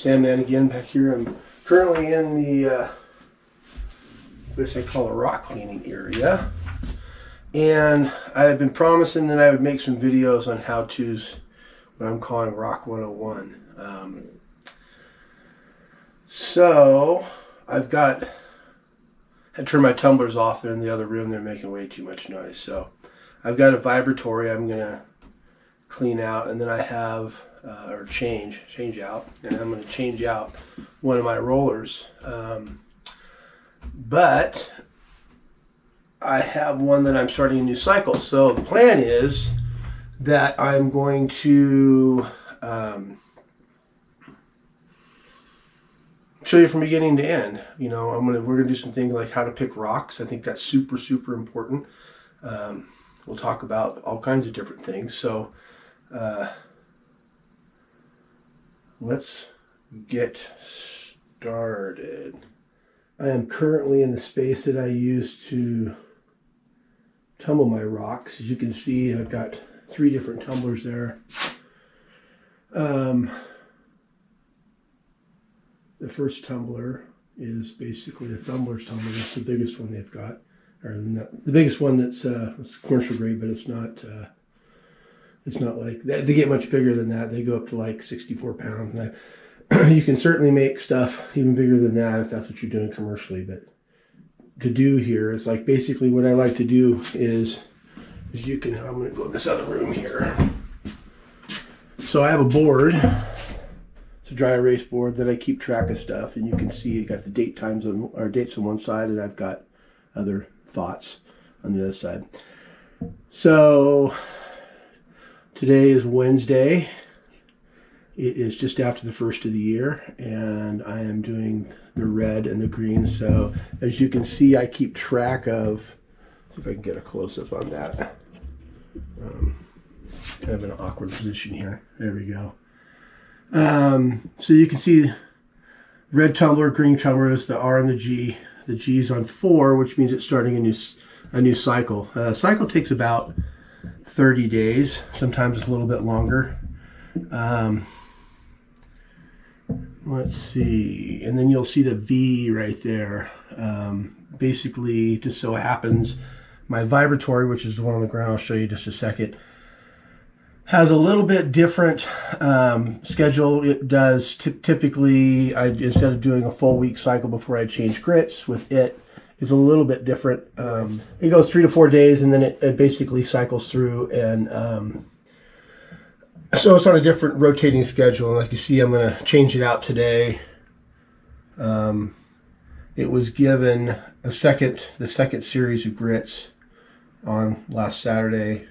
Sandman again back here. I'm currently in the what I call a rock cleaning area, and I have been promising that I would make some videos on how-tos, what I'm calling Rock 101. So I've got, I turned my tumblers off. They're in the other room. They're making way too much noise. So I've got a vibratory I'm gonna clean out, and then I have or change out, and I'm going to change out one of my rollers, but I have one that I'm starting a new cycle. So the plan is that I'm going to show you from beginning to end. You know, we're gonna do some things like how to pick rocks. I think that's super important. We'll talk about all kinds of different things. So let's get started. I am currently in the space that I use to tumble my rocks. As you can see, I've got 3 different tumblers there. The first tumbler is basically a Tumblers tumbler. That's the biggest one they've got, or not, the biggest one that's it's commercial grade, but it's not like they get much bigger than that. They go up to like 64 pounds. And you can certainly make stuff even bigger than that if that's what you're doing commercially. But to do here is like basically what I like to do is you can. I'm going to go in this other room here. So I have a board. It's a dry erase board that I keep track of stuff, and you can see I got the dates on one side, and I've got other thoughts on the other side. So today is Wednesday. It is just after the first of the year, and I am doing the red and the green. So as you can see, I keep track of, see if I can get a close-up on that. Kind of in an awkward position here. There we go. So you can see red tumbler, green tumbler is the R and the G. The G is on 4, which means it's starting a new cycle. Cycle takes about 30 days. Sometimes it's a little bit longer. Let's see. And then you'll see the V right there. Basically, just so happens, my vibratory, which is the one on the ground, I'll show you in just a second, has a little bit different schedule. It does typically, instead of doing a full week cycle before I change grits, with it's a little bit different. It goes 3 to 4 days, and then it basically cycles through, and so it's on a different rotating schedule. And like you see, I'm going to change it out today. It was given the second series of grits on last Saturday.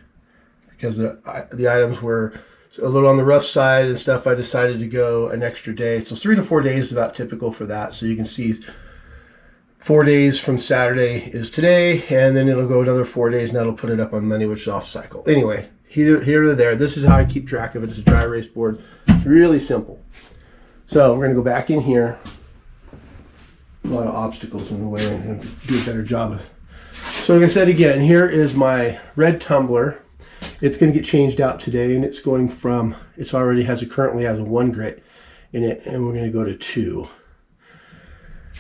Because the items were a little on the rough side and stuff, I decided to go an extra day. So 3 to 4 days is about typical for that. So you can see 4 days from Saturday is today, and then it'll go another 4 days, and that'll put it up on Monday, which is off cycle. Anyway, here or there, this is how I keep track of it. It's a dry erase board. It's really simple. So we're going to go back in here. A lot of obstacles in the way, and do a better job of it. So like I said again, here is my red tumbler. It's going to get changed out today, and it's going from, currently has a 1 grit in it, and we're going to go to 2.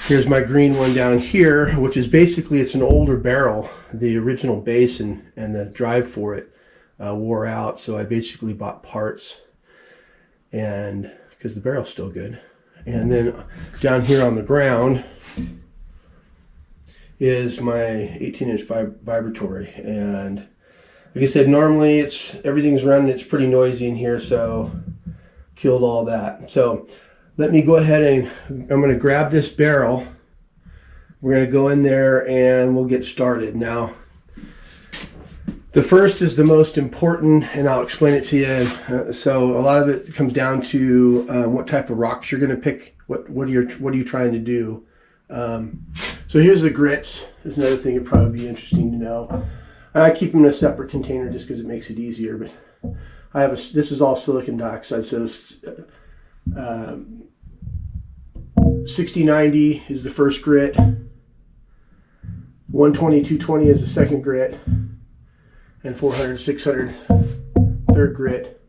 Here's my green one down here, which is basically, it's an older barrel. The original base and the drive for it wore out, so I basically bought parts, and because the barrel's still good. And then down here on the ground is my 18-inch vibratory, and like I said, normally everything's running, it's pretty noisy in here, so killed all that. So let me go ahead and I'm going to grab this barrel. We're going to go in there and we'll get started. Now, the first is the most important, and I'll explain it to you. So a lot of it comes down to what type of rocks you're going to pick. What are you trying to do? So here's the grits. There's another thing that'd probably be interesting to know. I keep them in a separate container just because it makes it easier, but I have this is all silicon dioxide, so 6090 is the first grit, 120 220 is the second grit, and 400 600 third grit,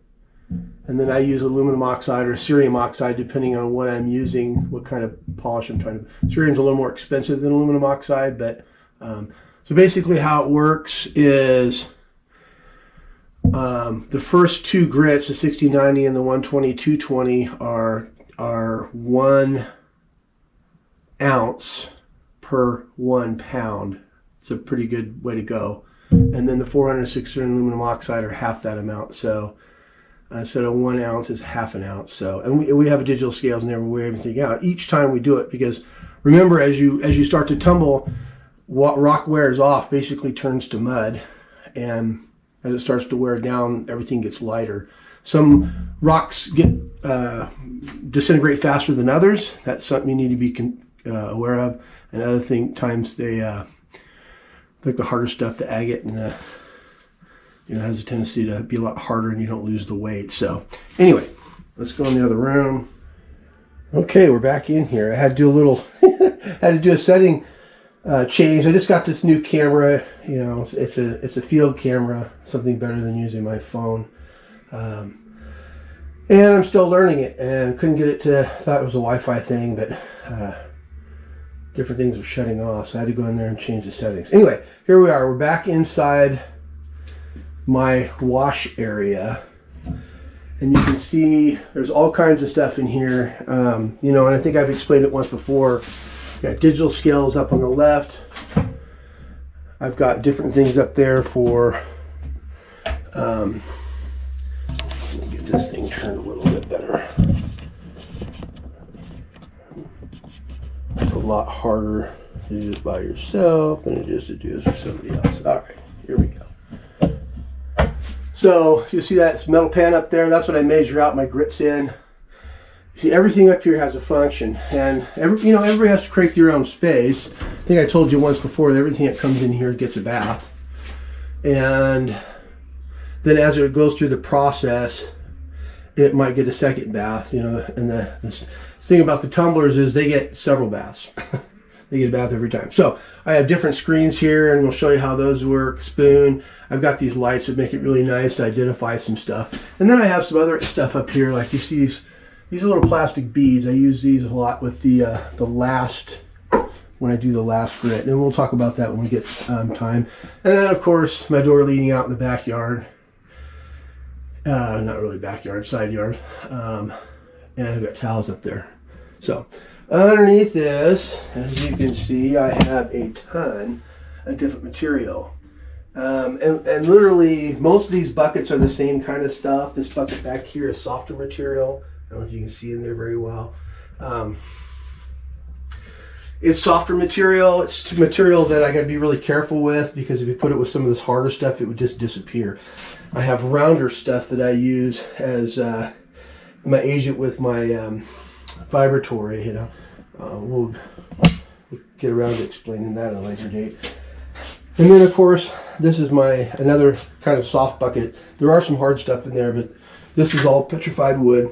And then I use aluminum oxide or cerium oxide depending on what I'm using, what kind of polish I'm trying to. Cerium's a little more expensive than aluminum oxide, but so basically how it works is the first two grits, the 6090 and the 120-220, are 1 ounce per 1 pound. It's a pretty good way to go. And then the 400 600 aluminum oxide are half that amount. So instead of 1 ounce is half an ounce. So, and we have digital scales and we weigh everything out each time we do it, because remember, as you start to tumble, what rock wears off basically turns to mud, and as it starts to wear down, everything gets lighter. Some rocks get disintegrate faster than others. That's something you need to be aware of. And other times they like the harder stuff, the agate, and has a tendency to be a lot harder, and you don't lose the weight. So anyway, let's go in the other room. Okay, we're back in here. I had to do a little had to do a setting change. I just got this new camera. It's a field camera, something better than using my phone. And I'm still learning it, and couldn't get it to. Thought it was a Wi-Fi thing, but different things were shutting off, so I had to go in there and change the settings. Anyway, here we are. We're back inside my wash area, and you can see there's all kinds of stuff in here. And I think I've explained it once before. Got digital scales up on the left. I've got different things up there for let me get this thing turned a little bit better. It's a lot harder to do this by yourself than it is to do this with somebody else. All right, here we go. So you see that it's metal pan up there. That's what I measure out my grits in. You see, everything up here has a function, and everybody has to create their own space. I think I told you once before that everything that comes in here gets a bath, and then as it goes through the process, it might get a second bath. And the thing about the tumblers is they get several baths. They get a bath every time. So I have different screens here, and we'll show you how those work. Spoon. I've got these lights that make it really nice to identify some stuff, and then I have some other stuff up here, like you see these little plastic beads. I use these a lot with when I do the last grit, and we'll talk about that when we get time. And then of course my door leading out in the backyard, not really backyard, side yard, and I've got towels up there. So underneath this, as you can see, I have a ton of different material, and literally most of these buckets are the same kind of stuff. This bucket back here is softer material. I don't know if you can see in there very well. It's softer material. It's material that I got to be really careful with, because if you put it with some of this harder stuff, it would just disappear. I have rounder stuff that I use as my agent with my vibratory. We'll get around to explaining that at a later date. And then of course, this is another kind of soft bucket. There are some hard stuff in there, but this is all petrified wood.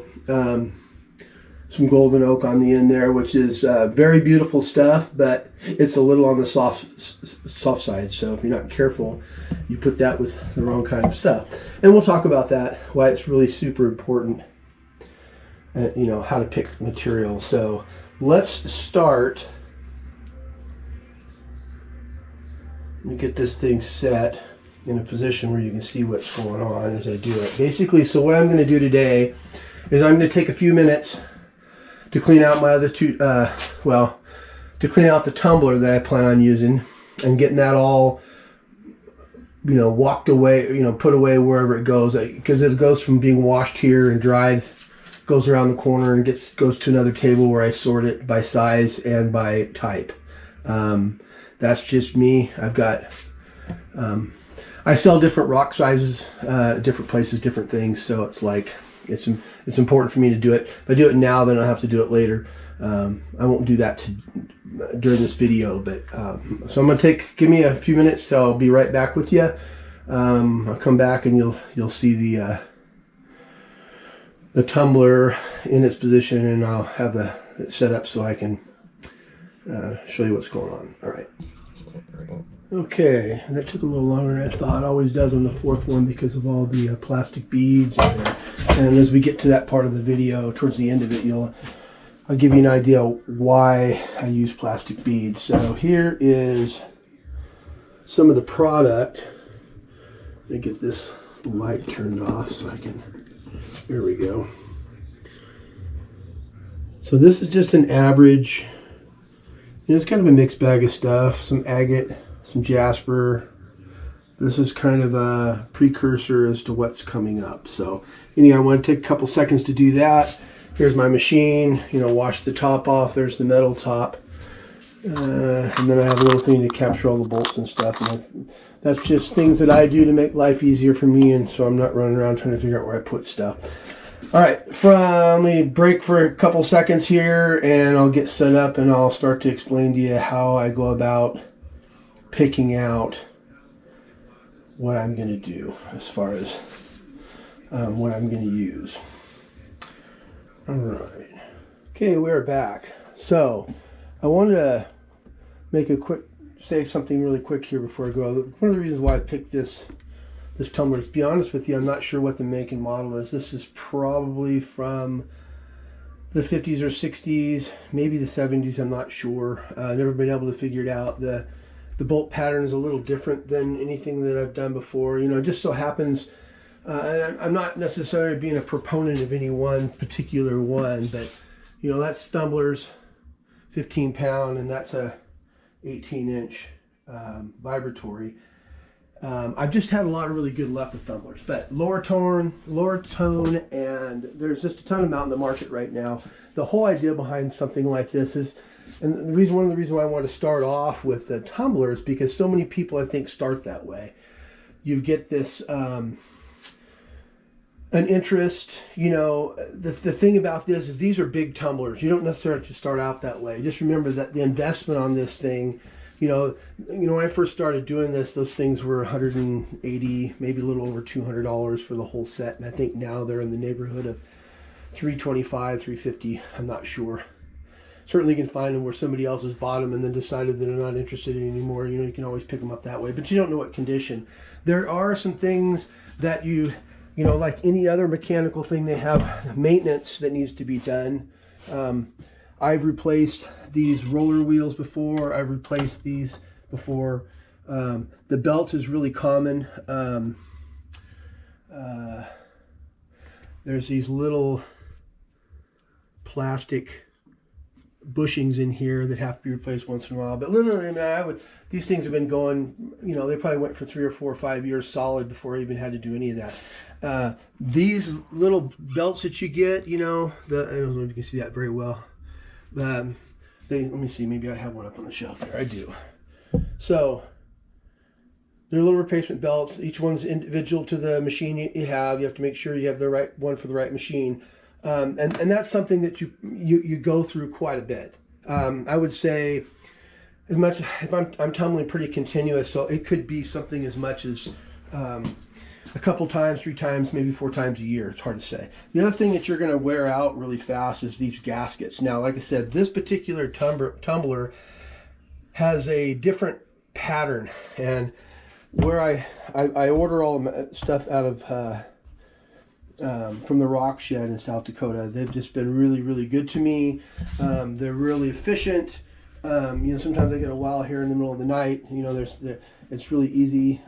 Some golden oak on the end there, which is very beautiful stuff, but it's a little on the soft side. So if you're not careful, you put that with the wrong kind of stuff. And we'll talk about that, why it's really super important, how to pick material. So let's start. Let me get this thing set in a position where you can see what's going on as I do it. Basically, so what I'm going to do today is I'm going to take a few minutes to clean out my other to clean out the tumbler that I plan on using, and getting that all, walked away, put away wherever it goes, because it goes from being washed here and dried, goes around the corner and goes to another table where I sort it by size and by type. That's just me. I've got, I sell different rock sizes, different places, different things. So it's like, it's important for me to do it. If I do it now, then I'll have to do it later. I won't do that during this video, but so I'm gonna give me a few minutes. So I'll be right back with you. I'll come back and you'll see the tumbler in its position, and I'll have it set up so I can show you what's going on. All right. Okay, that took a little longer than I thought. It always does on the fourth one because of all the plastic beads in there. And as we get to that part of the video, towards the end of it, I'll give you an idea why I use plastic beads. So here is some of the product. Let me get this light turned off so I can, there we go. So this is just an average, it's kind of a mixed bag of stuff, some agate, some jasper. This is kind of a precursor as to what's coming up. So anyway, I want to take a couple seconds to do that. Here's my machine, wash the top off. There's the metal top. And then I have a little thing to capture all the bolts and stuff. And that's just things that I do to make life easier for me. And so I'm not running around trying to figure out where I put stuff. All right, let me break for a couple seconds here and I'll get set up and I'll start to explain to you how I go about picking out what I'm going to do as far as what I'm going to use. All right. Okay, we're back. So I wanted to say something really quick here before I go. One of the reasons why I picked this tumbler, to be honest with you, I'm not sure what the make and model is. This is probably from the 50s or 60s, maybe the 70s, I'm not sure. I've never been able to figure it out. The bolt pattern is a little different than anything that I've done before. It just so happens, and I'm not necessarily being a proponent of any one particular one, but that's Tumblers, 15 pound, and that's a 18-inch vibratory. I've just had a lot of really good luck with tumblers, but lower tone, and there's just a ton of them out in the market right now. The whole idea behind something like this is, and one of the reasons why I want to start off with the tumblers, because so many people I think start that way. You get this an interest. The thing about this is these are big tumblers. You don't necessarily have to start out that way. Just remember that the investment on this thing. When I first started doing this, those things were $180, maybe a little over $200 for the whole set, and I think now they're in the neighborhood of $325, $350. I'm not sure. Certainly you can find them where somebody else has bought them and then decided that they're not interested in anymore. You can always pick them up that way, but you don't know what condition. There are some things that like any other mechanical thing, they have maintenance that needs to be done. I've replaced these roller wheels before. I've replaced these before. The belt is really common. There's these little plastic bushings in here that have to be replaced once in a while. But literally, these things have been going, they probably went for 3 or 4 or 5 years solid before I even had to do any of that. These little belts that you get, I don't know if you can see that very well. Let me see, maybe I have one up on the shelf here. I do. So they're little replacement belts. Each one's individual to the machine you have. You have to make sure you have the right one for the right machine. And that's something that you go through quite a bit. I would say, as much if I'm tumbling pretty continuous, so it could be something as much as a couple times, 3 times, maybe 4 times a year. It's hard to say. The other thing that you're going to wear out really fast is these gaskets. Now, like I said, this particular tumbler has a different pattern, and where I order all the stuff out of from the Rock Shed in South Dakota. They've just been really, really good to me. They're really efficient. Sometimes I get a while here in the middle of the night. It's really easy.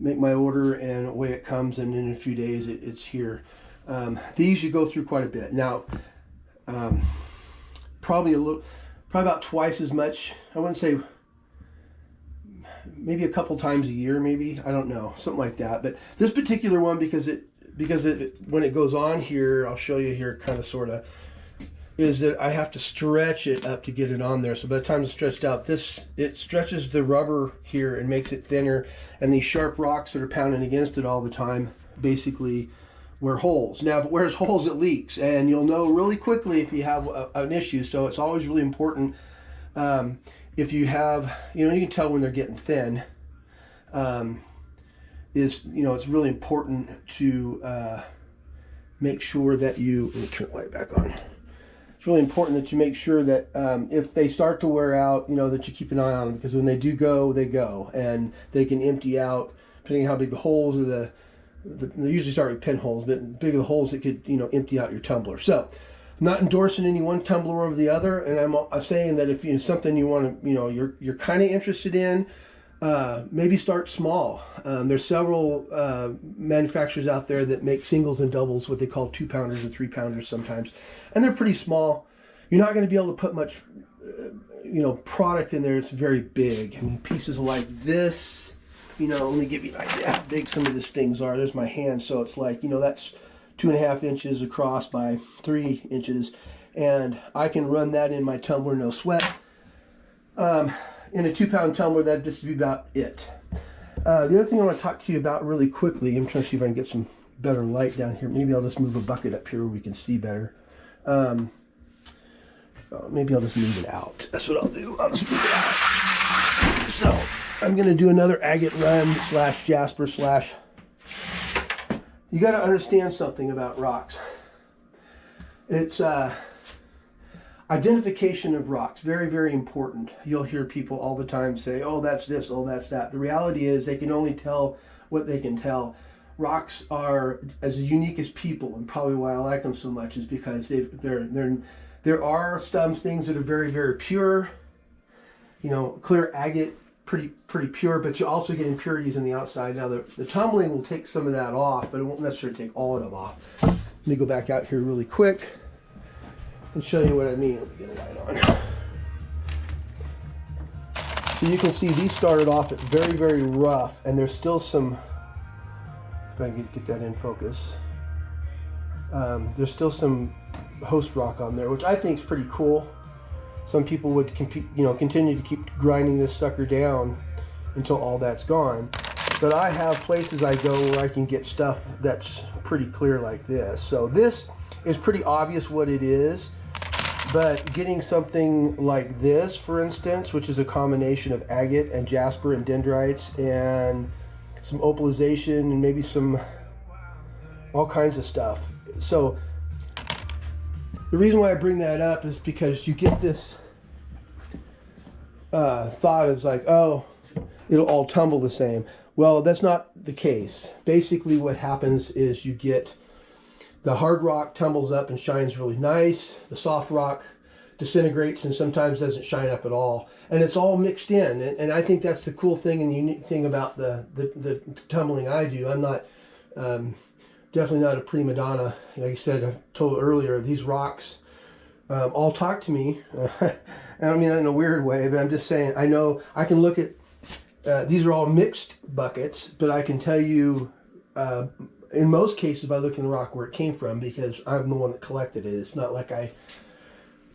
Make my order and away it comes, and in a few days it's here. These you go through quite a bit. Now, probably about twice as much. I wouldn't say, maybe a couple times a year, maybe. I don't know, something like that. But this particular one, because when it goes on here, I'll show you here, kind of, sort of, is that I have to stretch it up to get it on there. So by the time it's stretched out, it stretches the rubber here and makes it thinner, and these sharp rocks that are pounding against it all the time basically wear holes. Now, if it wears holes, it leaks, and you'll know really quickly if you have an issue. So it's always really important, if you have, you can tell when they're getting thin, it's really important to make sure that let me turn the light back on. it's really important that you make sure that if they start to wear out, that you keep an eye on them, because when they do go, they go, and they can empty out depending on how big the holes or they usually start with pinholes, but the bigger the holes, it could empty out your tumbler. So I'm not endorsing any one tumbler over the other, and I'm saying that if something you want to you're kind of interested in, maybe start small. There's several manufacturers out there that make singles and doubles, what they call 2-pounders and 3-pounders sometimes, and they're pretty small. You're not going to be able to put much product in there. It's very big. I mean, pieces like this, let me give you an idea how big some of these things are. There's my hand, so it's like, that's 2.5 inches across by 3 inches, and I can run that in my tumbler, no sweat. In a 2-pound tumbler, that'd just be about it. The other thing I want to talk to you about really quickly, I'm trying to see if I can get some better light down here. Maybe I'll just move a bucket up here where we can see better. Maybe I'll just move it out. That's what I'll do. I'll just move it out. So I'm going to do another agate run / jasper / you got to understand something about rocks. It's identification of rocks, very, very important. You'll hear people all the time say, oh, that's this, oh, that's that. The reality is they can only tell what they can tell. Rocks are as unique as people, and probably why I like them so much is because there are some things that are very, very pure. Clear agate, pretty pure, but you also get impurities in the outside. Now the tumbling will take some of that off, but it won't necessarily take all of it off. Let me go back out here really quick and show you what I mean. Let me get a light on. So you can see these started off at very, very rough, and there's still some, if I can get that in focus, there's still some host rock on there, which I think is pretty cool. Some people would continue to keep grinding this sucker down until all that's gone. But I have places I go where I can get stuff that's pretty clear like this. So this is pretty obvious what it is, but getting something like this, for instance, which is a combination of agate and jasper and dendrites and some opalization and maybe some all kinds of stuff. So the reason why I bring that up is because you get this thought is like, oh, it'll all tumble the same. Well, that's not the case. Basically what happens is you get the hard rock tumbles up and shines really nice. The soft rock disintegrates and sometimes doesn't shine up at all. And it's all mixed in. And I think that's the cool thing and the unique thing about the tumbling I do. I'm not, definitely not a prima donna. Like I said, I told earlier, these rocks all talk to me. I don't mean that in a weird way, but I'm just saying, I know I can look at, these are all mixed buckets, but I can tell you, in most cases, by looking at the rock where it came from, because I'm the one that collected it. It's not like I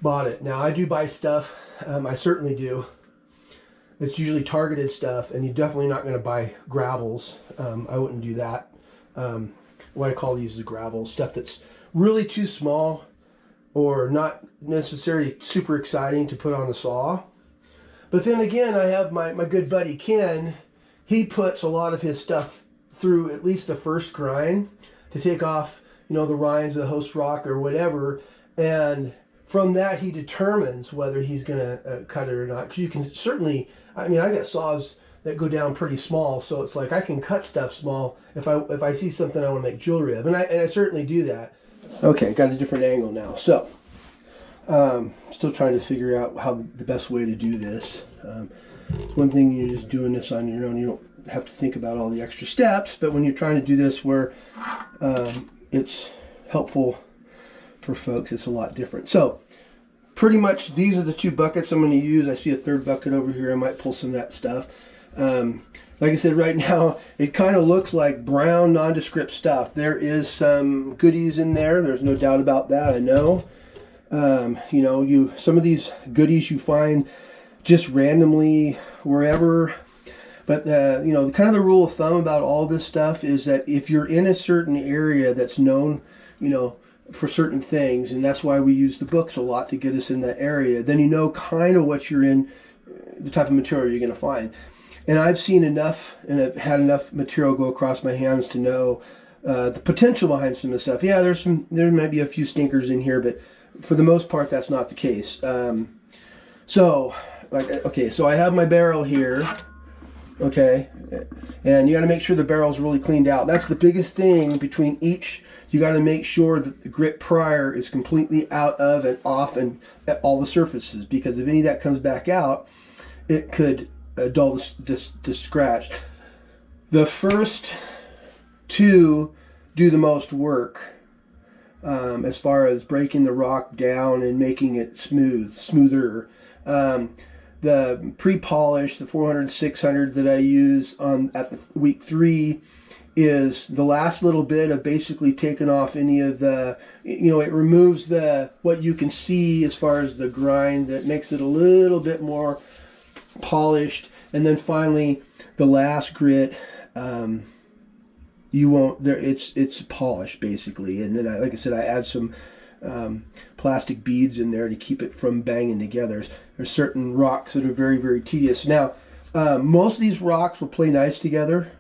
bought it. Now, I do buy stuff. I certainly do. It's usually targeted stuff, and you're definitely not going to buy gravels. I wouldn't do that. What I call these is gravels, stuff that's really too small or not necessarily super exciting to put on a saw. But then again, I have my good buddy Ken. He puts a lot of his stuff through at least the first grind to take off, the rinds of the host rock or whatever. And from that, he determines whether he's going to cut it or not. Because you can certainly, I got saws that go down pretty small, so it's like I can cut stuff small if I see something I want to make jewelry of, and I certainly do that. Okay, got a different angle now. So, still trying to figure out how the best way to do this. It's one thing you're just doing this on your own. You don't have to think about all the extra steps, but when you're trying to do this where it's helpful for folks, it's a lot different. So, pretty much these are the two buckets I'm going to use. I see a third bucket over here. I might pull some of that stuff. Like I said, right now, it kind of looks like brown, nondescript stuff. There is some goodies in there. There's no doubt about that, I know. Some of these goodies you find just randomly wherever. But, kind of the rule of thumb about all this stuff is that if you're in a certain area that's known, for certain things, and that's why we use the books a lot to get us in that area, then you know kind of what you're in, the type of material you're going to find. And I've seen enough, and I've had enough material go across my hands to know the potential behind some of the stuff. Yeah, there might be a few stinkers in here, but for the most part, that's not the case. So I have my barrel here, okay, and you got to make sure the barrel's really cleaned out. That's the biggest thing between each. You got to make sure that the grit prior is completely out of and off and at all the surfaces, because if any of that comes back out, it could dull the scratch. The first two do the most work as far as breaking the rock down and making it smoother. The pre-polish, the 400, 600 that I use at the week 3 is the last little bit of basically taking off any of the, it removes what you can see as far as the grind, that makes it a little bit more polished. And then finally, the last grit, it's polished basically. And then like I said, I add some plastic beads in there to keep it from banging together. There's certain rocks that are very, very tedious. Now, most of these rocks will play nice together.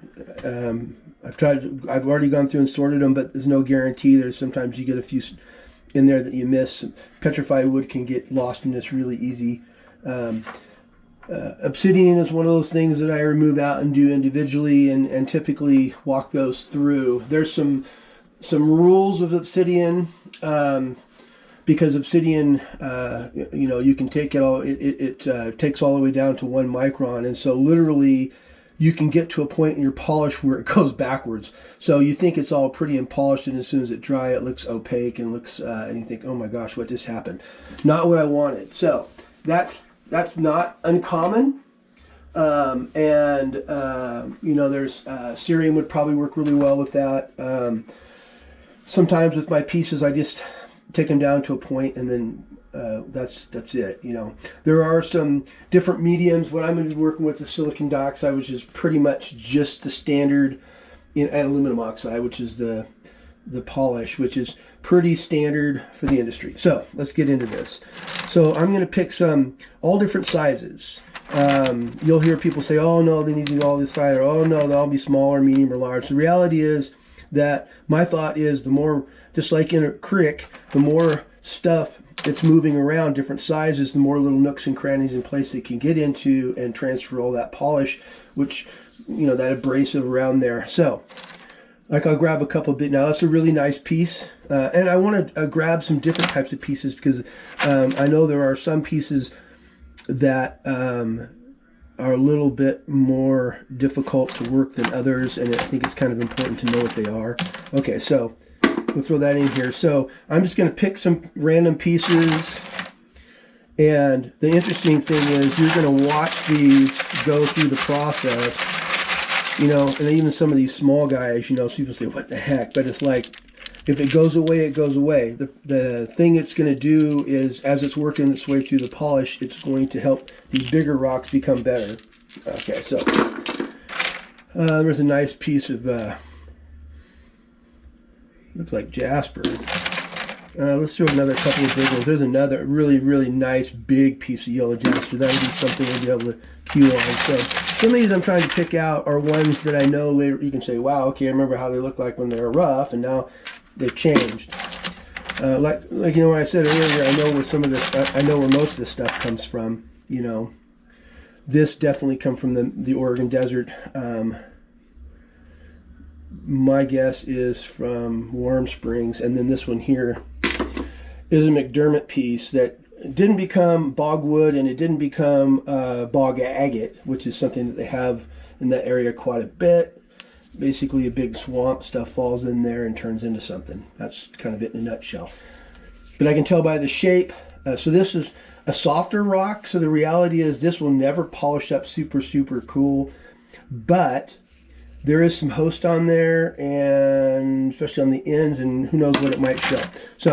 I've already gone through and sorted them, but there's no guarantee. There's sometimes you get a few in there that you miss. Petrified wood can get lost in this really easy. Obsidian is one of those things that I remove out and do individually, and typically walk those through. There's some rules of obsidian, because obsidian, you can take it all. It takes all the way down to 1 micron, and so literally you can get to a point in your polish where it goes backwards. So you think it's all pretty and polished, and as soon as it dry, it looks opaque and looks, and you think, oh my gosh, what just happened? Not what I wanted. So that's not uncommon. There's cerium would probably work really well with that. Sometimes with my pieces, I just take them down to a point, and then that's it. There are some different mediums. What I'm going to be working with is silicon dioxide, which is pretty much just the standard in aluminum oxide, which is the polish, which is pretty standard for the industry. So let's get into this. So I'm going to pick some all different sizes. You'll hear people say, oh no, they need to do all this size, or oh no, they'll all be small or medium or large. The reality is that my thought is the more, just like in a creek, the more stuff that's moving around different sizes, the more little nooks and crannies in place they can get into and transfer all that polish, which, that abrasive around there. So I'll grab a couple bit. Now that's a really nice piece, and I want to grab some different types of pieces, because I know there are some pieces that are a little bit more difficult to work than others, and I think it's kind of important to know what they are. Okay, so we'll throw that in here. So I'm just going to pick some random pieces, and the interesting thing is you're going to watch these go through the process. And even some of these small guys, people say, what the heck? But it's like, if it goes away, it goes away. The thing it's going to do is, as it's working its way through the polish, it's going to help these bigger rocks become better. Okay, so there's a nice piece of, looks like jasper. Let's throw another couple of big ones. There's another really, really nice big piece of yellow jasper. That would be something we'll be able to cue on. So some of these I'm trying to pick out are ones that I know later you can say, wow, okay, I remember how they looked like when they were rough, and now they've changed. Like what I said earlier, I know where most of this stuff comes from. This definitely come from the Oregon desert. My guess is from Warm Springs, and then this one here is a McDermott piece that didn't become bogwood, and it didn't become bog agate, which is something that they have in that area quite a bit. Basically, a big swamp, stuff falls in there and turns into something. That's kind of it in a nutshell. But I can tell by the shape. So this is a softer rock, so the reality is this will never polish up super, super cool. But there is some host on there, and especially on the ends, and who knows what it might show. So,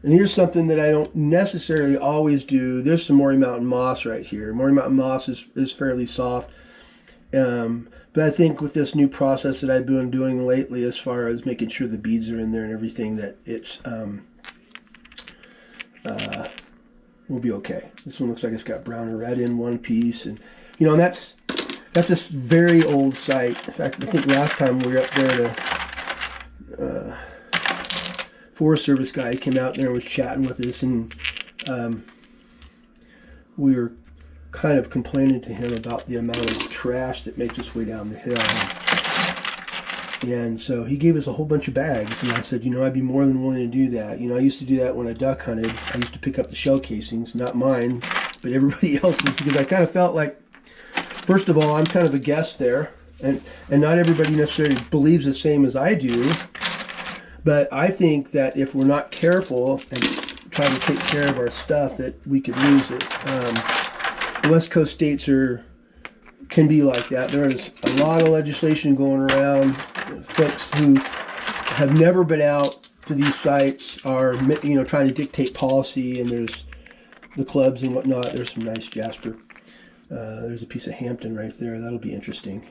and here's something that I don't necessarily always do. There's some Maury Mountain moss right here. Maury Mountain moss is fairly soft. But I think with this new process that I've been doing lately, as far as making sure the beads are in there and everything, that it's will be okay. This one looks like it's got brown and red in one piece, and and that's a very old site. In fact, I think last time we were up there Forest Service guy came out there and was chatting with us, and we were kind of complaining to him about the amount of trash that makes its way down the hill. And so he gave us a whole bunch of bags, and I said, I'd be more than willing to do that. I used to do that when I duck hunted. I used to pick up the shell casings, not mine, but everybody else's, because I kind of felt like, first of all, I'm kind of a guest there, and not everybody necessarily believes the same as I do, but I think that if we're not careful and try to take care of our stuff, that we could lose it. The West Coast states can be like that. There's a lot of legislation going around. Folks who have never been out to these sites are, trying to dictate policy, and there's the clubs and whatnot. There's some nice jasper. There's a piece of Hampton right there. That'll be interesting.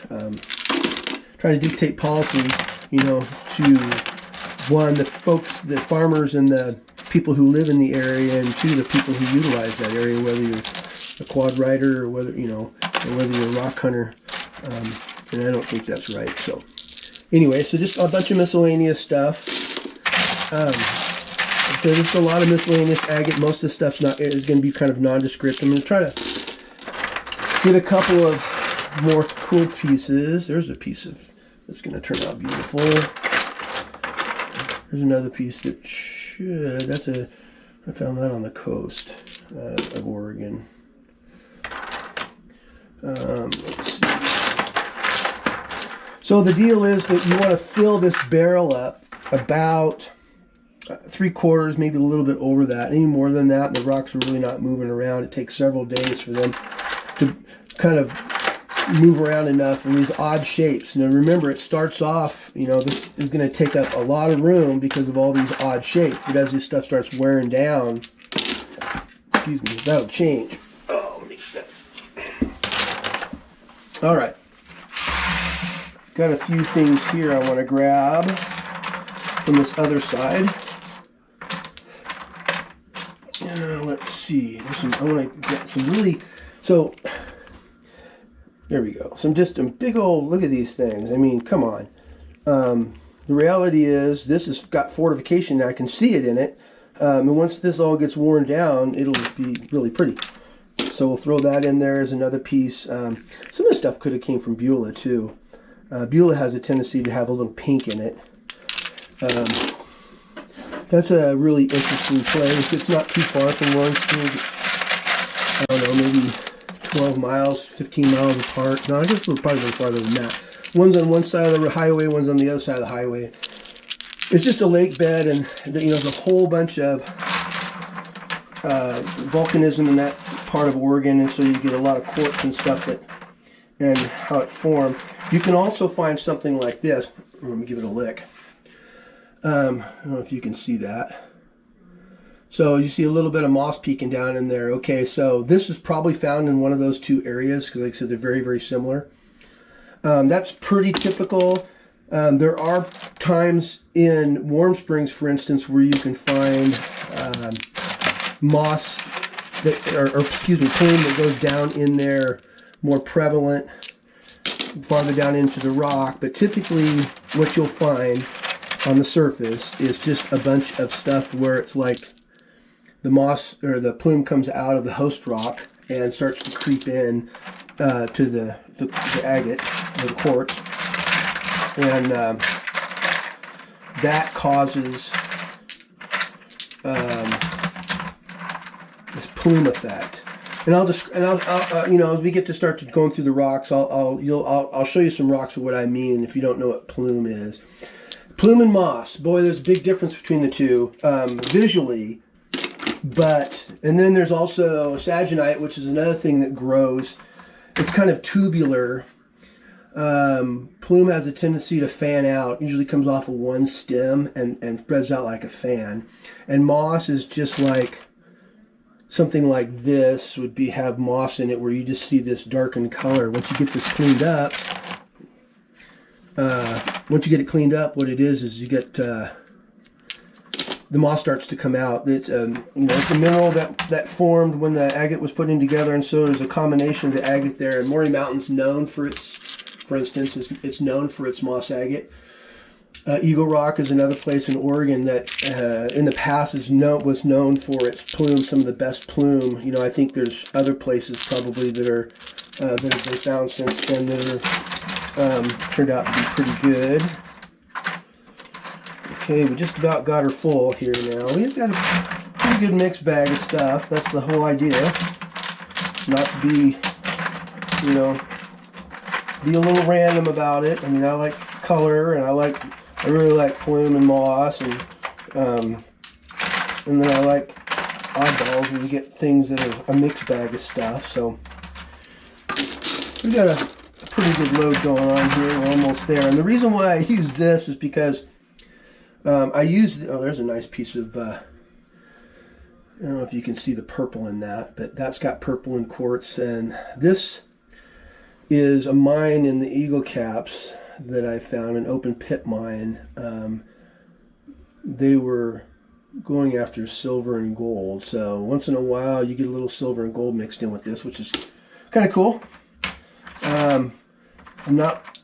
Trying to dictate policy, to one, the folks, the farmers and the people who live in the area, and two, the people who utilize that area, whether you're a quad rider or whether, or whether you're a rock hunter. And I don't think that's right. So anyway, so just a bunch of miscellaneous stuff. So just a lot of miscellaneous agate. Most of the stuff's is going to be kind of nondescript. I'm going to try to get a couple of more cool pieces. There's a piece that's going to turn out beautiful. There's another piece that should. I found that on the coast of Oregon. Let's see. So the deal is that you want to fill this barrel up about 3/4, maybe a little bit over that. Any more than that, the rocks are really not moving around. It takes several days for them to kind of move around enough in these odd shapes. Now remember, it starts off, this is going to take up a lot of room because of all these odd shapes. But as this stuff starts wearing down, that'll change. Oh, let me get that. All right. Got a few things here I want to grab from this other side. Let's see. I want to get some really. So there we go. Some big old. Look at these things. I mean, come on. The reality is, this has got fortification. I can see it in it. And once this all gets worn down, it'll be really pretty. So we'll throw that in there as another piece. Some of the stuff could have came from Beulah too. Beulah has a tendency to have a little pink in it. That's a really interesting place. It's not too far from Lawrenceburg. I don't know, maybe 12 miles, 15 miles apart. No, I guess we're probably a little farther than that. One's on one side of the highway, one's on the other side of the highway. It's just a lake bed, and there's a whole bunch of volcanism in that part of Oregon, and so you get a lot of quartz and stuff and how it formed. You can also find something like this. Let me give it a lick. I don't know if you can see that. So you see a little bit of moss peeking down in there. Okay, so this is probably found in one of those two areas because, like I said, they're very, very similar. That's pretty typical. There are times in Warm Springs, for instance, where you can find moss plume that goes down in there, more prevalent, farther down into the rock. But typically, what you'll find on the surface is just a bunch of stuff where it's like the moss or the plume comes out of the host rock and starts to creep in to the agate or the quartz, and that causes this plume effect. And I'll as we get to start going through the rocks, I'll show you some rocks of what I mean if you don't know what plume is. Plume and moss, boy, there's a big difference between the two visually. And then there's also saginite, which is another thing that grows. It's kind of tubular. Plume has a tendency to fan out. Usually comes off of one stem and spreads out like a fan. And moss is just like something like this would have moss in it, where you just see this darkened color. Once you get this cleaned up, what it is you get the moss starts to come out. It's it's a mineral that formed when the agate was putting together, and so there's a combination of the agate there. And Maury Mountain's known for its, for instance, it's known for its moss agate. Eagle Rock is another place in Oregon that in the past was known for its plume, some of the best plume. You know, I think there's other places probably that they found since then that are turned out to be pretty good. Okay, we just about got her full here now. We've got a pretty good mixed bag of stuff. That's the whole idea. Not to be, you know, be a little random about it. I mean, I like color, and I really like plume and moss, and then I like oddballs when you get things that are a mixed bag of stuff. So we got a pretty good load going on here. We're almost there. And the reason why I use this is because I used, oh, there's a nice piece of, I don't know if you can see the purple in that, but that's got purple and quartz. And this is a mine in the Eagle Caps that I found, an open pit mine. They were going after silver and gold. So once in a while you get a little silver and gold mixed in with this, which is kind of cool. I'm not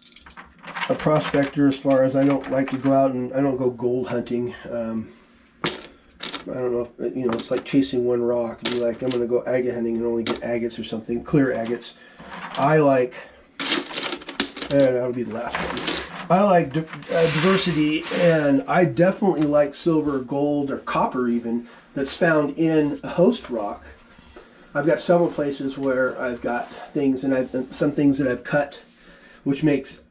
a prospector as far as I don't like to go out and I don't go gold hunting. I don't know if, you know, it's like chasing one rock and you're like, I'm going to go agate hunting and only get agates or something, clear agates. I like, that'll be the last one. I like diversity, and I definitely like silver, gold, or copper even that's found in a host rock. I've got several places where I've got things, and some things that I've cut, which makes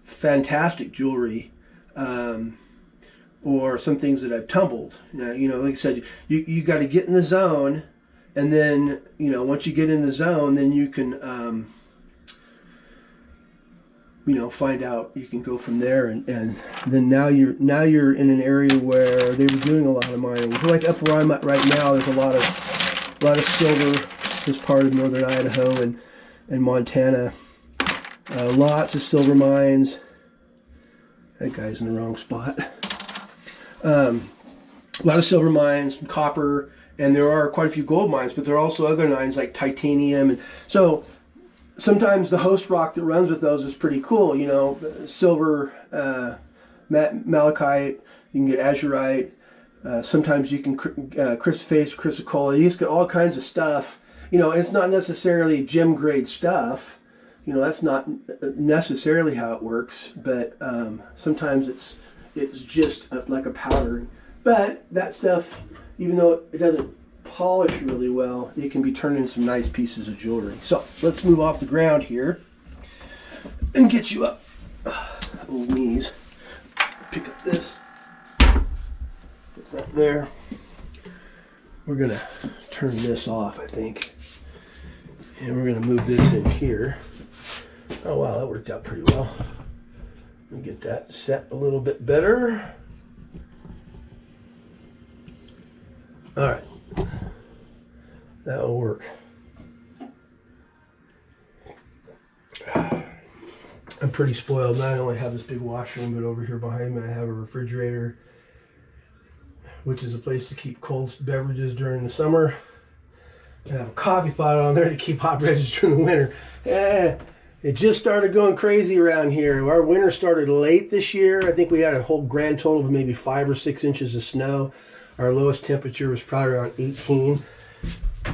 fantastic jewelry, or some things that I've tumbled. Now, you know, like I said, you got to get in the zone, and then, you know, once you get in the zone, then you can, you know, find out. You can go from there, and then now you're in an area where they were doing a lot of mining. Like up where I'm at right now, there's a lot of silver. This part of northern Idaho and Montana, lots of silver mines. That guy's in the wrong spot. A lot of silver mines, copper, and there are quite a few gold mines, but there are also other mines like titanium. And so sometimes the host rock that runs with those is pretty cool. You know, silver, malachite, you can get azurite. Sometimes you can chrysoprase, chrysocolla. You just get all kinds of stuff. You know, it's not necessarily gem grade stuff. You know, that's not necessarily how it works. But sometimes it's just like a powder. But that stuff, even though it doesn't polish really well, it can be turned into some nice pieces of jewelry. So let's move off the ground here and get you up. Old knees. Pick up this. Put that there. We're gonna turn this off, I think, and we're gonna move this in here. Oh wow, that worked out pretty well. Let me get that set a little bit better. All right, that'll work. I'm pretty spoiled. Not only have this big washroom, but over here behind me I have a refrigerator, which is a place to keep cold beverages during the summer. I have a coffee pot on there to keep hot beverages during the winter. It just started going crazy around here. Our winter started late this year. I think we had a whole grand total of maybe 5 or 6 inches of snow. Our lowest temperature was probably around 18.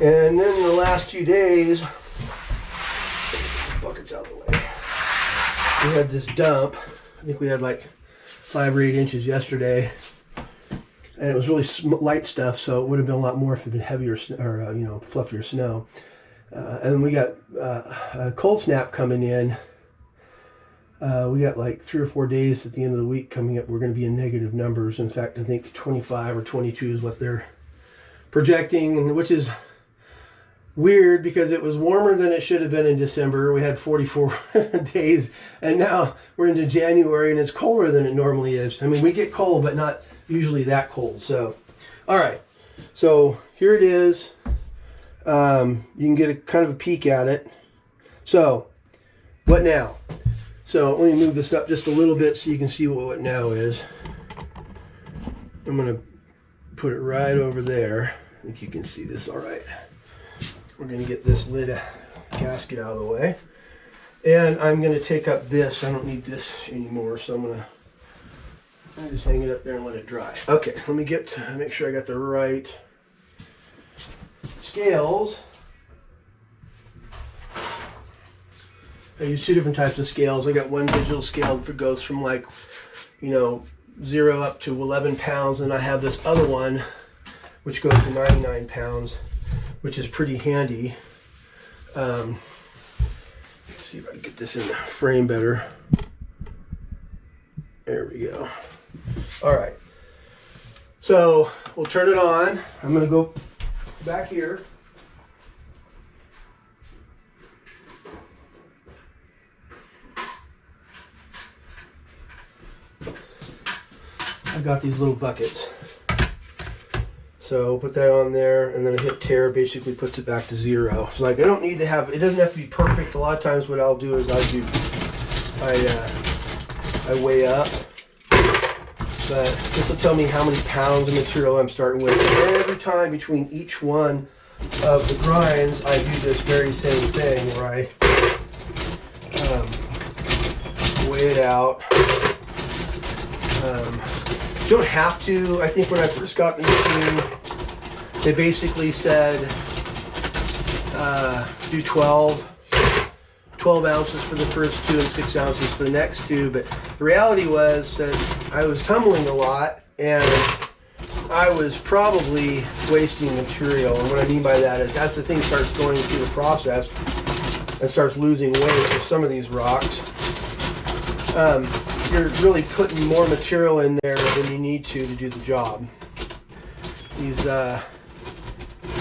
And then in the last few days, buckets out of the way, we had this dump. I think we had like 5 or 8 inches yesterday. And it was really light stuff, so it would have been a lot more if it had been heavier or you know, fluffier snow. And we got a cold snap coming in. We got like 3 or 4 days at the end of the week coming up. We're going to be in negative numbers. In fact, I think 25 or 22 is what they're projecting, which is weird because it was warmer than it should have been in December. We had 44 days, and now we're into January and it's colder than it normally is. I mean, we get cold, but not usually that cold. So, all right. So here it is. You can get a kind of a peek at it. So, what now? So let me move this up just a little bit so you can see what now is. I'm going to put it right over there. I think you can see this all right. We're going to get this lid gasket out of the way. And I'm going to take up this. I don't need this anymore, so I'm going to I just hang it up there and let it dry. Okay, let me make sure I got the right scales. I use two different types of scales. I got one digital scale that goes from like, 0 up to 11 pounds, and I have this other one which goes to 99 pounds, which is pretty handy. Let's see if I can get this in the frame better. There we go. All right. So we'll turn it on. I'm going to go back here. I got these little buckets. So put that on there, and then I hit tare, basically puts it back to 0. So like I don't need to have, it doesn't have to be perfect. A lot of times what I'll do is I weigh up, but this will tell me how many pounds of material I'm starting with. And every time between each one of the grinds, I do this very same thing where I weigh it out. You don't have to. I think when I first got the machine, they basically said do 12 ounces for the first 2 and 6 ounces for the next 2. But the reality was that I was tumbling a lot and I was probably wasting material. And what I mean by that is as the thing starts going through the process and starts losing weight with some of these rocks, you're really putting more material in there than you need to do the job. These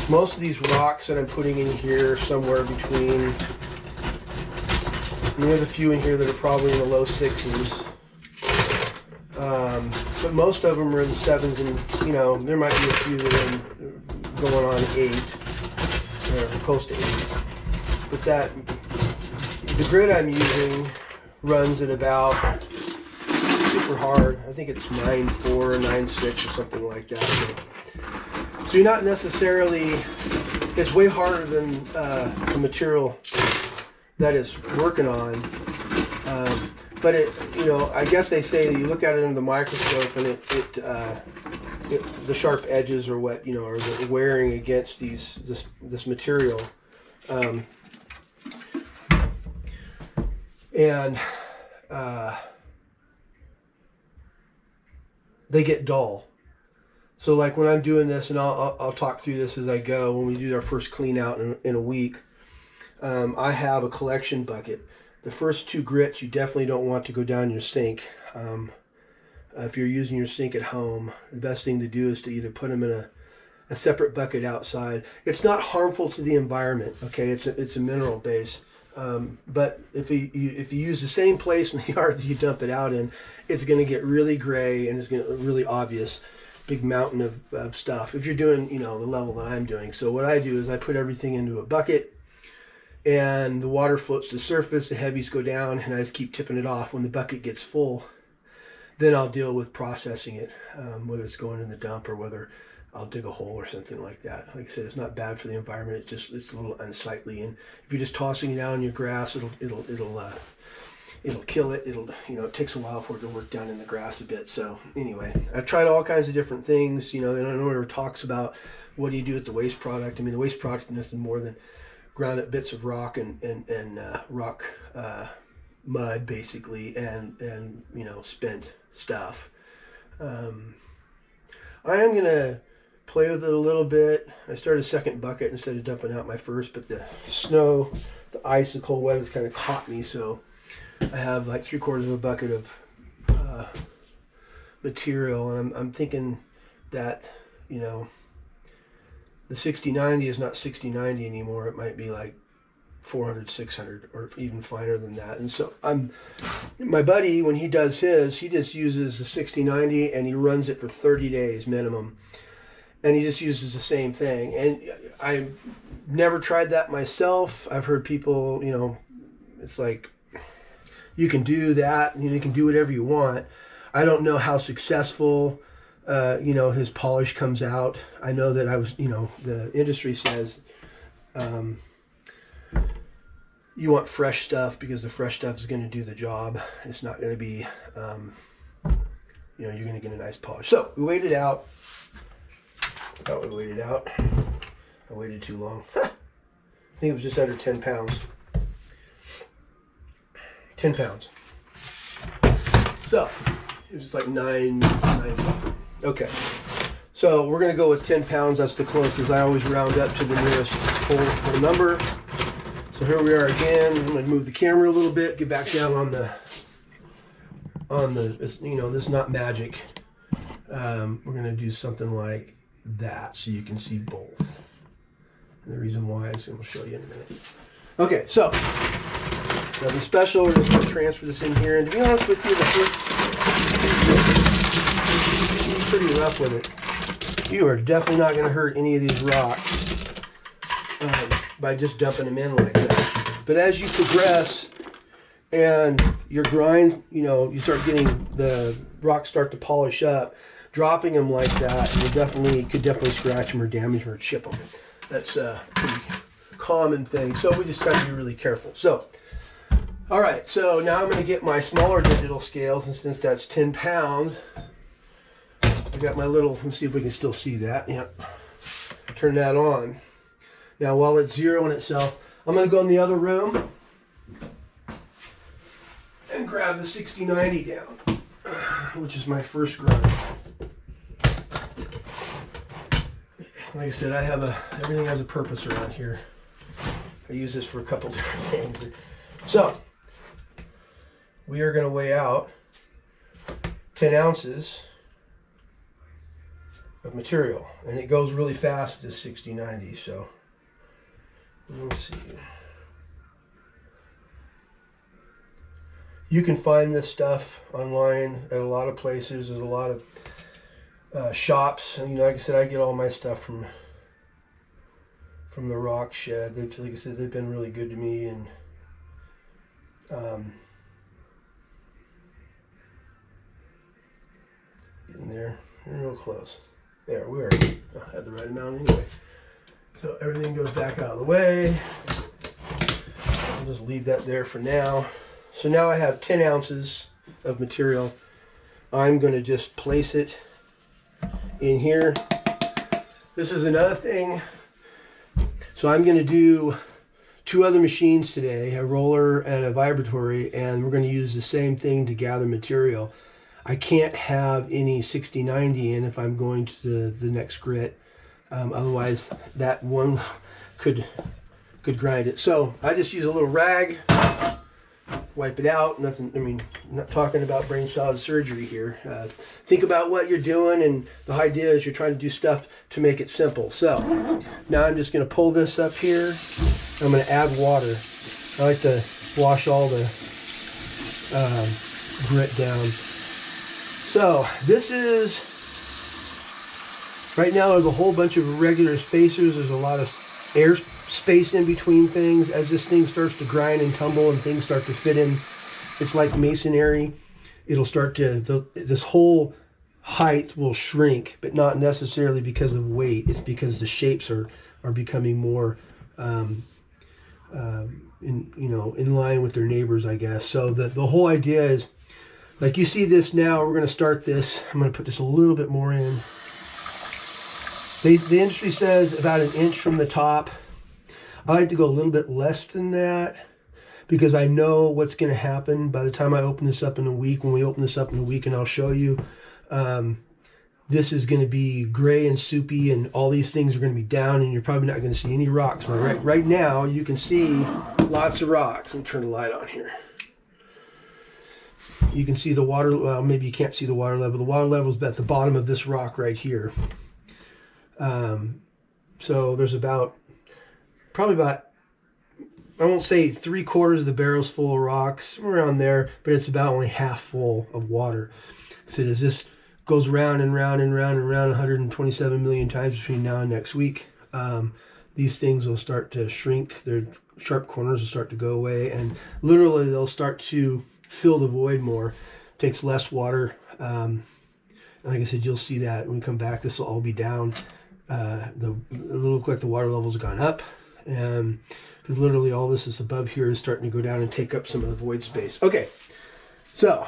most of these rocks that I'm putting in here somewhere between, there's a few in here that are probably in the low 6s, but most of them are in the 7s, and there might be a few that are going on 8 or close to 8. But the grit I'm using runs at about, super hard, I think it's 9.4 or 9.6 or something like that. So you're not necessarily, it's way harder than the material that it's working on. But I guess they say you look at it under the microscope and the sharp edges are what, are the wearing against this material. They get dull. So like when I'm doing this, and I'll talk through this as I go, when we do our first clean out in a week, I have a collection bucket. The first 2 grits you definitely don't want to go down your sink. If you're using your sink at home, the best thing to do is to either put them in a separate bucket outside. It's not harmful to the environment, okay? It's a mineral base. But if you use the same place in the yard that you dump it out in, it's going to get really gray and it's going to really obvious, big mountain of stuff if you're doing the level that I'm doing. So what I do is I put everything into a bucket, and the water floats to the surface, the heavies go down, and I just keep tipping it off. When the bucket gets full, then I'll deal with processing it, whether it's going in the dump or whether I'll dig a hole or something like that. Like I said, it's not bad for the environment. It's a little unsightly, and if you're just tossing it down in your grass, it'll kill it. It takes a while for it to work down in the grass a bit. So anyway, I've tried all kinds of different things. And I know it talks about what do you do with the waste product. I mean, the waste product is nothing more than ground up bits of rock and rock mud basically, and spent stuff. I am gonna play with it a little bit. I started a second bucket instead of dumping out my first, but the snow, the ice, and cold weather kind of caught me, so I have like 3/4 of a bucket of material, and I'm thinking that the 60/90 is not 60/90 anymore. It might be like 400, 600, or even finer than that. And so my buddy, when he does his, he just uses the 60/90 and he runs it for 30 days minimum. And he just uses the same thing. And I never tried that myself. I've heard people, it's like, you can do that, you can do whatever you want. I don't know how successful his polish comes out. I know that the industry says you want fresh stuff because the fresh stuff is going to do the job. It's not going to be, you know, you're going to get a nice polish. So we waited out. Thought we waited out. I waited too long. I think it was just under 10 pounds. 10 pounds. So it was like 9 something. Okay. So we're going to go with 10 pounds. That's the closest. I always round up to the nearest whole number. So here we are again. I'm going to move the camera a little bit, get back down on the, you know, this is not magic. We're going to do something like that so you can see both. And the reason why is, and we'll show you in a minute. Okay, so nothing special. We're just going to transfer this in here. And to be honest with you, I'm pretty rough with it. You are definitely not going to hurt any of these rocks by just dumping them in like that. But as you progress and your grind, you know, you start getting the rocks start to polish up, dropping them like that, you could definitely scratch them or damage them or chip them. That's a pretty common thing. So we just got to be really careful. So, all right. So now I'm going to get my smaller digital scales, and since that's 10 pounds, I got my little, let's see if we can still see that. Yep. Turn that on. Now while it's zeroing itself, I'm going to go in the other room and grab the 60-90 down, which is my first grind. Like I said, everything has a purpose around here. I use this for a couple different things. So we are going to weigh out 10 ounces of material, and it goes really fast, this 60-90. So let's see. You can find this stuff online at a lot of places. There's a lot of shops, and you know, like I said, I get all my stuff from the Rock Shed. Like I said, they've been really good to me, and getting there, real close. There, we already had the right amount anyway. So everything goes back out of the way. I'll just leave that there for now. So now I have 10 ounces of material. I'm going to just place it in here. This is another thing. So I'm going to do 2 other machines today, a roller and a vibratory, and we're going to use the same thing to gather material. I can't have any 60-90 in if I'm going to the next grit. Otherwise, that one could grind it. So I just use a little rag, wipe it out. Nothing. I mean, I'm not talking about brain salad surgery here. Think about what you're doing, and the idea is you're trying to do stuff to make it simple. So now I'm just going to pull this up here. I'm going to add water. I like to wash all the grit down. So this is, right now there's a whole bunch of irregular spacers. There's a lot of air space in between things. As this thing starts to grind and tumble and things start to fit in, it's like masonry. It'll start to, this whole height will shrink, but not necessarily because of weight. It's because the shapes are becoming more in line with their neighbors, I guess. So the whole idea is, like you see this now, we're going to start this. I'm going to put just a little bit more in. The industry says about 1 inch from the top. I like to go a little bit less than that because I know what's going to happen by the time I open this up in a week. When we open this up in a week, and I'll show you, this is going to be gray and soupy, and all these things are going to be down, and you're probably not going to see any rocks. Now, right now, you can see lots of rocks. Let me turn the light on here. You can see the water, well, maybe you can't see the water level. The water level is at the bottom of this rock right here. So there's probably about, I won't say 3/4 of the barrel's full of rocks, around there, but it's about only half full of water. So as this goes round and round and round and round 127 million times between now and next week, these things will start to shrink. Their sharp corners will start to go away, and literally they'll start to fill the void more. Takes less water. Like I said, you'll see that when we come back. This will all be down. It'll look like the water levels have gone up, because literally all this is above here is starting to go down and take up some of the void space. Okay, so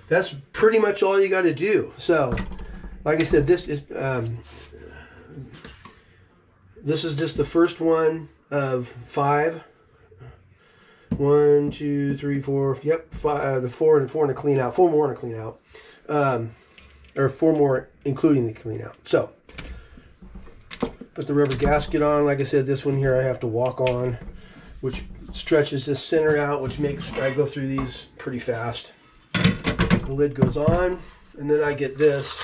that's pretty much all you got to do. So, like I said, this is just the first one of 5. 1, 2, 3, 4. Yep, 5. The 4 and a clean out. 4 more and a clean out, or 4 more including the clean out. So, put the rubber gasket on. Like I said, this one here I have to walk on, which stretches this center out, which makes I go through these pretty fast. The lid goes on, and then I get this,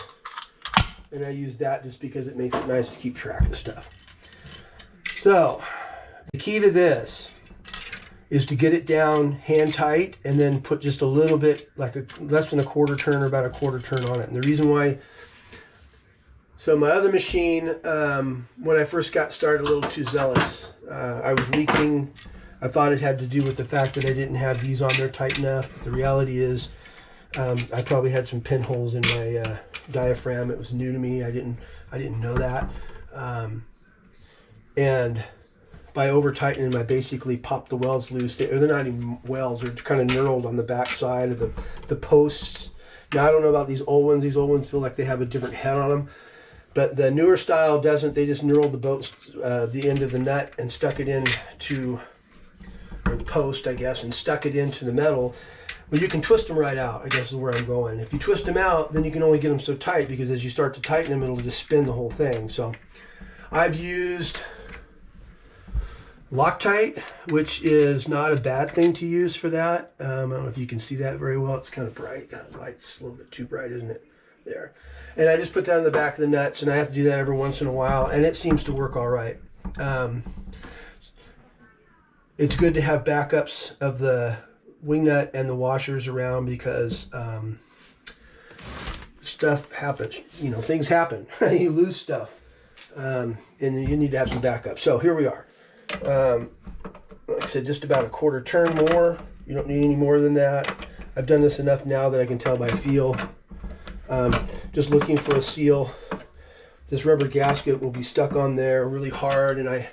and I use that just because it makes it nice to keep track of stuff. So, the key to this is to get it down hand tight and then put just a little bit, like less than a quarter turn or about a quarter turn on it. And the reason why, so my other machine, when I first got started, a little too zealous. I was leaking. I thought it had to do with the fact that I didn't have these on there tight enough. But the reality is, I probably had some pinholes in my diaphragm. It was new to me. I didn't know that. And by over tightening them, I basically popped the welds loose. They're not even welds; they're kind of knurled on the back side of the posts. Now I don't know about these old ones. These old ones feel like they have a different head on them, but the newer style doesn't. They just knurled the end of the nut and stuck it into, or the post, I guess, and stuck it into the metal. Well, you can twist them right out, I guess is where I'm going. If you twist them out, then you can only get them so tight, because as you start to tighten them, it'll just spin the whole thing. So I've used Loctite, which is not a bad thing to use for that. I don't know if you can see that very well. It's kind of bright. Got light's a little bit too bright, isn't it? There. And I just put that on the back of the nuts, and I have to do that every once in a while, and it seems to work all right. It's good to have backups of the wing nut and the washers around, because stuff happens. You know, things happen. You lose stuff, and you need to have some backup. So here we are. Like I said, just about a quarter turn more. You don't need any more than that. I've done this enough now that I can tell by feel. Just looking for a seal. This rubber gasket will be stuck on there really hard, and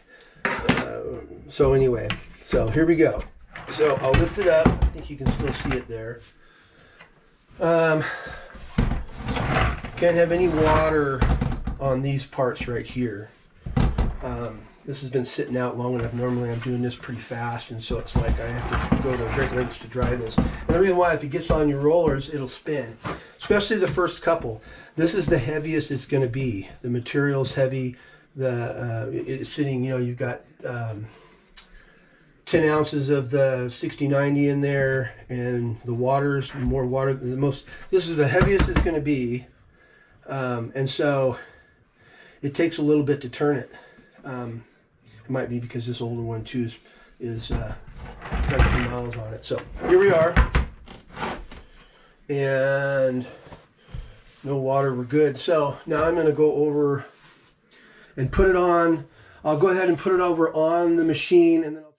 so anyway, so here we go. So I'll lift it up. I think you can still see it there. Can't have any water on these parts right here. This has been sitting out long enough. Normally I'm doing this pretty fast, and so it's like I have to go to great lengths to dry this. And the reason why, if it gets on your rollers, it'll spin, especially the first couple. This is the heaviest it's going to be. The material's heavy. It's sitting, you know, you've got 10 ounces of the 60-90 in there, and the water's more water. This is the heaviest it's going to be, and so it takes a little bit to turn it. It might be because this older one too is got a few miles on it. So here we are, and no water, we're good. So now I'm going to go over and put it on. I'll go ahead and put it over on the machine, and then I'll